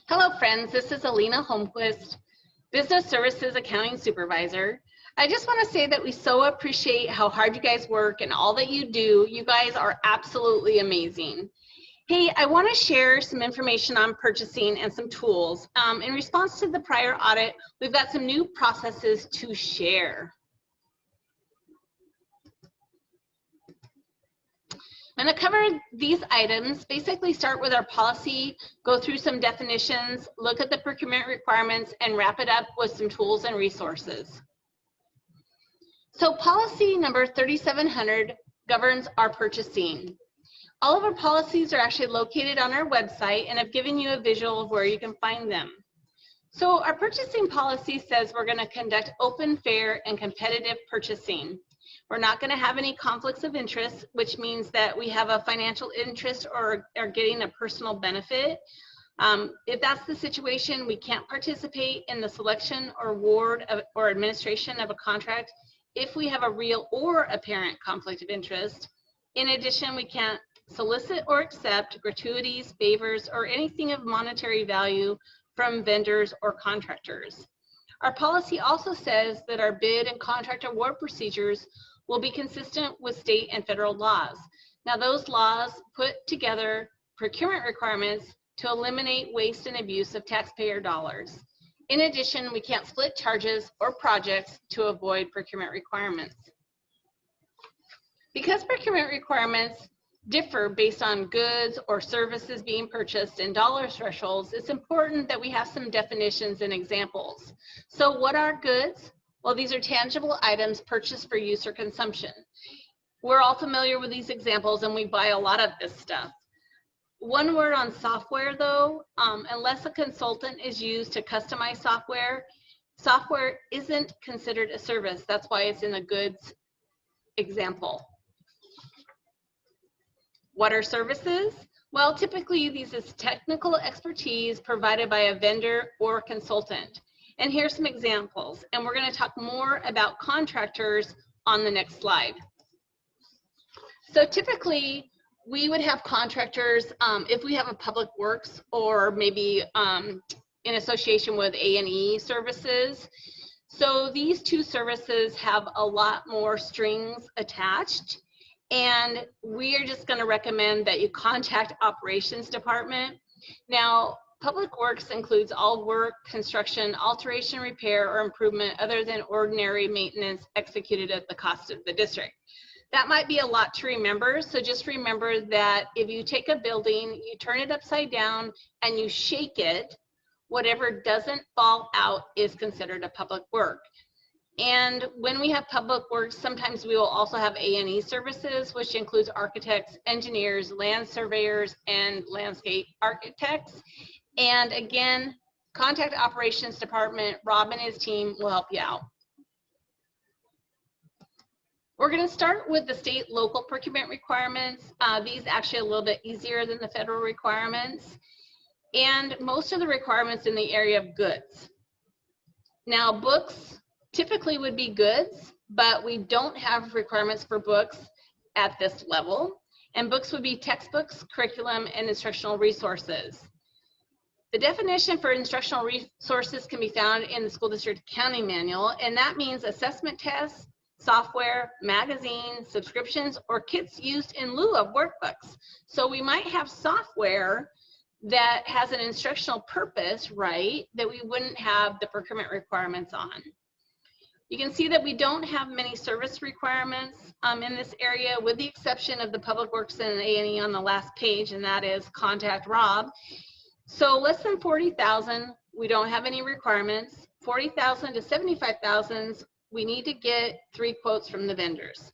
Hello friends, this is Alina Holmquist, Business Services Accounting Supervisor. I just want to say that we so appreciate how hard you guys work and all that you do. You guys are absolutely amazing. Hey, I want to share some information on purchasing and some tools. In response to the prior audit, we've got some new processes to share. I'm going to cover these items, basically start with our policy, go through some definitions, look at the procurement requirements, and wrap it up with some tools and resources. So policy number 3700 governs our purchasing. All of our policies are actually located on our website, and I've given you a visual of where you can find them. So our purchasing policy says we're going to conduct open, fair, and competitive purchasing. We're not going to have any conflicts of interest, which means that we have a financial interest or are getting a personal benefit. If that's the situation, we can't participate in the selection or award or administration of a contract if we have a real or apparent conflict of interest. In addition, we can't solicit or accept gratuities, favors, or anything of monetary value from vendors or contractors. Our policy also says that our bid and contract award procedures will be consistent with state and federal laws. Now, those laws put together procurement requirements to eliminate waste and abuse of taxpayer dollars. In addition, we can't split charges or projects to avoid procurement requirements. Because procurement requirements differ based on goods or services being purchased and dollar thresholds, it's important that we have some definitions and examples. So what are goods? Well, these are tangible items purchased for use or consumption. We're all familiar with these examples and we buy a lot of this stuff. One word on software though, unless a consultant is used to customize software, software isn't considered a service. That's why it's in the goods example. What are services? Well, typically these is technical expertise provided by a vendor or consultant. And here's some examples, and we're going to talk more about contractors on the next slide. So typically we would have contractors if we have a public works or maybe in association with A&E services. So these two services have a lot more strings attached. And we are just going to recommend that you contact operations department. Now, public works includes all work, construction, alteration, repair, or improvement other than ordinary maintenance executed at the cost of the district. That might be a lot to remember, so just remember that if you take a building, you turn it upside down and you shake it, whatever doesn't fall out is considered a public work. And when we have public works, sometimes we will also have A&E services, which includes architects, engineers, land surveyors, and landscape architects. And again, contact operations department. Rob and his team will help you out. We're going to start with the state local procurement requirements. These actually a little bit easier than the federal requirements. And most of the requirements in the area of goods. Now, books typically would be goods, but we don't have requirements for books at this level. And books would be textbooks, curriculum, and instructional resources. The definition for instructional resources can be found in the school district accounting manual, and that means assessment tests, software, magazines, subscriptions, or kits used in lieu of workbooks. So we might have software that has an instructional purpose, right, that we wouldn't have the procurement requirements on. You can see that we don't have many service requirements in this area, with the exception of the Public Works and A&E on the last page, and that is contact Rob. So less than 40,000, we don't have any requirements. 40,000 to 75,000, we need to get 3 quotes from the vendors.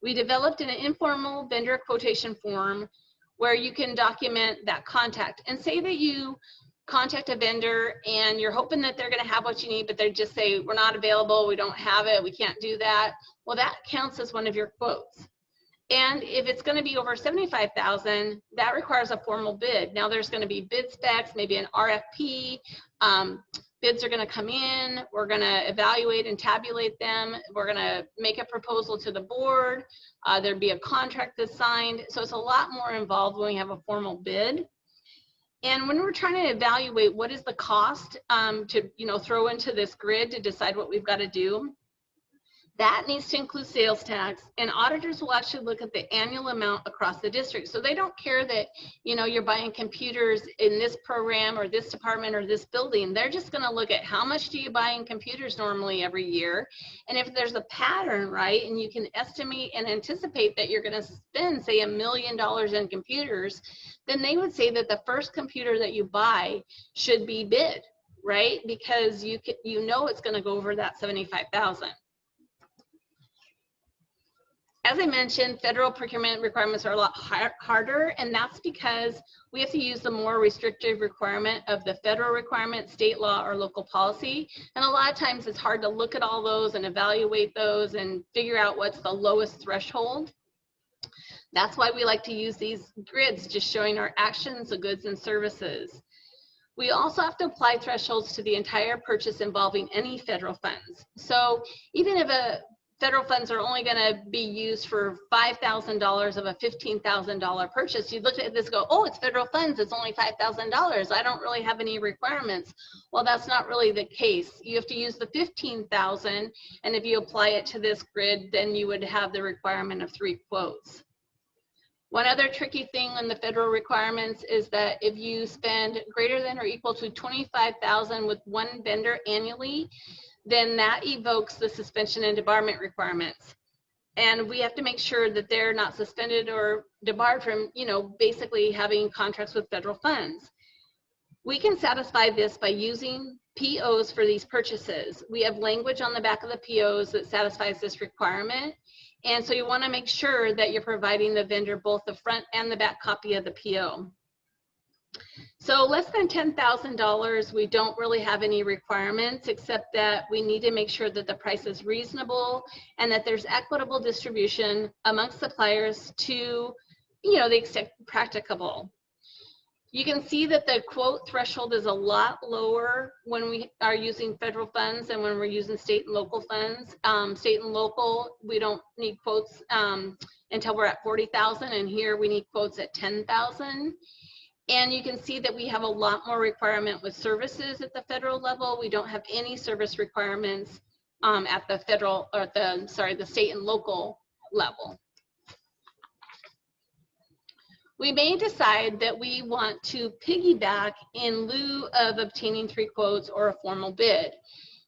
We developed an informal vendor quotation form where you can document that contact and say that you contact a vendor and you're hoping that they're going to have what you need, but they just say, we're not available, we don't have it, we can't do that. Well, that counts as one of your quotes. And if it's going to be over 75,000, that requires a formal bid. Now there's going to be bid specs, maybe an RFP. Bids are going to come in. We're going to evaluate and tabulate them. We're going to make a proposal to the board. There'd be a contract that's signed. So it's a lot more involved when we have a formal bid. And when we're trying to evaluate what is the cost to, throw into this grid to decide what we've got to do, that needs to include sales tax, and auditors will actually look at the annual amount across the district. So they don't care that, you're buying computers in this program or this department or this building. They're just going to look at how much do you buy in computers normally every year. And if there's a pattern, right, and you can estimate and anticipate that you're going to spend, say, $1 million in computers, then they would say that the first computer that you buy should be bid, right? Because you know it's going to go over that $75,000. As I mentioned, federal procurement requirements are a lot harder, and that's because we have to use the more restrictive requirement of the federal requirement, state law, or local policy. And a lot of times it's hard to look at all those and evaluate those and figure out what's the lowest threshold. That's why we like to use these grids, just showing our actions of goods and services. We also have to apply thresholds to the entire purchase involving any federal funds. So even if federal funds are only going to be used for $5,000 of a $15,000 purchase, you look at this and go, oh, it's federal funds, it's only $5,000. I don't really have any requirements. Well, that's not really the case. You have to use the $15,000, and if you apply it to this grid, then you would have the requirement of 3 quotes. One other tricky thing in the federal requirements is that if you spend greater than or equal to $25,000 with one vendor annually, then that evokes the suspension and debarment requirements. And we have to make sure that they're not suspended or debarred from, basically having contracts with federal funds. We can satisfy this by using POs for these purchases. We have language on the back of the POs that satisfies this requirement. And so you want to make sure that you're providing the vendor both the front and the back copy of the PO. So less than $10,000, we don't really have any requirements, except that we need to make sure that the price is reasonable and that there's equitable distribution amongst suppliers to, the extent practicable. You can see that the quote threshold is a lot lower when we are using federal funds than when we're using state and local funds. State and local, we don't need quotes until we're at 40,000, and here we need quotes at 10,000. And you can see that we have a lot more requirement with services at the federal level. We don't have any service requirements at the federal, or the state and local level. We may decide that we want to piggyback in lieu of obtaining 3 quotes or a formal bid.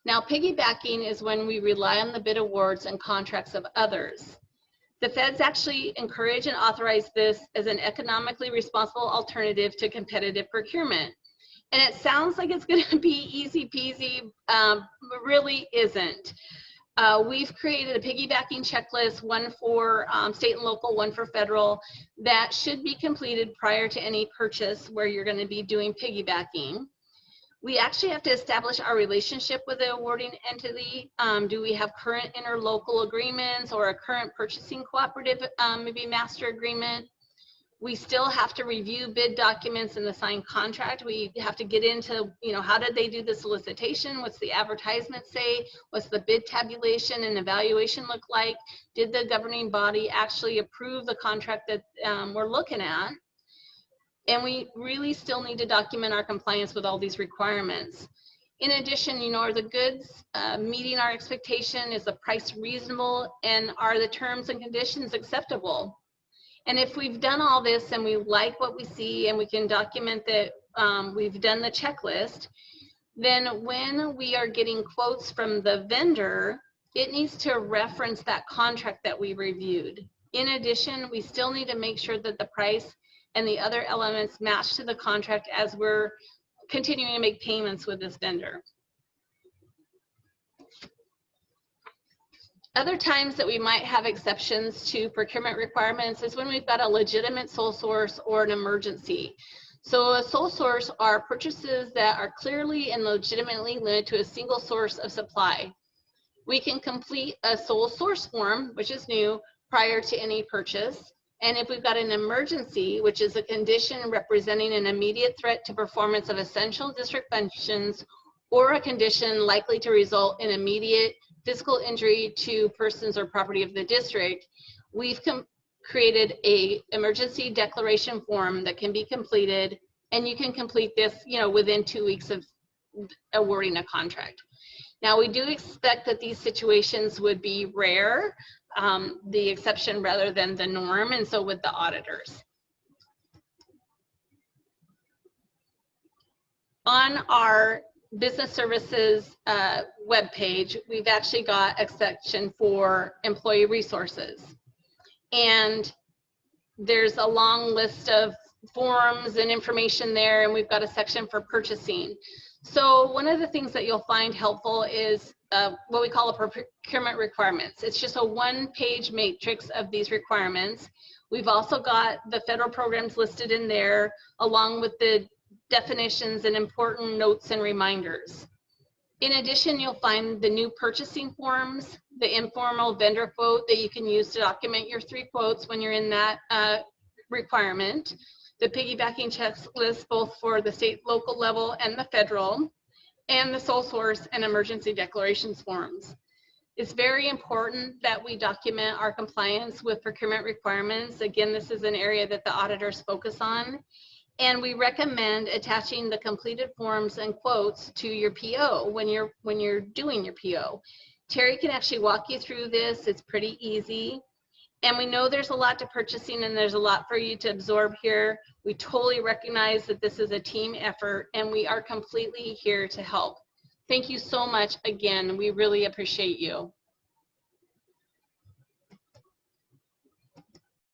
Now, piggybacking is when we rely on the bid awards and contracts of others. The feds actually encourage and authorize this as an economically responsible alternative to competitive procurement. And it sounds like it's going to be easy peasy, but really isn't. We've created a piggybacking checklist, one for state and local, one for federal, that should be completed prior to any purchase where you're going to be doing piggybacking. We actually have to establish our relationship with the awarding entity. Do we have current interlocal agreements or a current purchasing cooperative, maybe master agreement? We still have to review bid documents and the signed contract. We have to get into, how did they do the solicitation? What's the advertisement say? What's the bid tabulation and evaluation look like? Did the governing body actually approve the contract that we're looking at? And we really still need to document our compliance with all these requirements. In addition, are the goods meeting our expectation? Is the price reasonable? And are the terms and conditions acceptable? And if we've done all this and we like what we see and we can document that we've done the checklist, then when we are getting quotes from the vendor, it needs to reference that contract that we reviewed. In addition, we still need to make sure that the price and the other elements match to the contract as we're continuing to make payments with this vendor. Other times that we might have exceptions to procurement requirements is when we've got a legitimate sole source or an emergency. So a sole source are purchases that are clearly and legitimately limited to a single source of supply. We can complete a sole source form, which is new, prior to any purchase. And if we've got an emergency, which is a condition representing an immediate threat to performance of essential district functions, or a condition likely to result in immediate physical injury to persons or property of the district, we've created an emergency declaration form that can be completed And you can complete this, within 2 weeks of awarding a contract. Now, we do expect that these situations would be rare, the exception rather than the norm, and so with the auditors. On our business services webpage, we've actually got a section for employee resources. And there's a long list of forms and information there, and we've got a section for purchasing. So one of the things that you'll find helpful is what we call a procurement requirements. It's just a one-page matrix of these requirements. We've also got the federal programs listed in there, along with the definitions and important notes and reminders. In addition, you'll find the new purchasing forms, the informal vendor quote that you can use to document your 3 quotes when you're in that requirement, the piggybacking checklist both for the state, local level, and the federal, and the sole source and emergency declarations forms. It's very important that we document our compliance with procurement requirements. Again, this is an area that the auditors focus on. And we recommend attaching the completed forms and quotes to your PO when you're doing your PO. Terry can actually walk you through this. It's pretty easy. And we know there's a lot to purchasing and there's a lot for you to absorb here. We totally recognize that this is a team effort and we are completely here to help. Thank you so much again. We really appreciate you.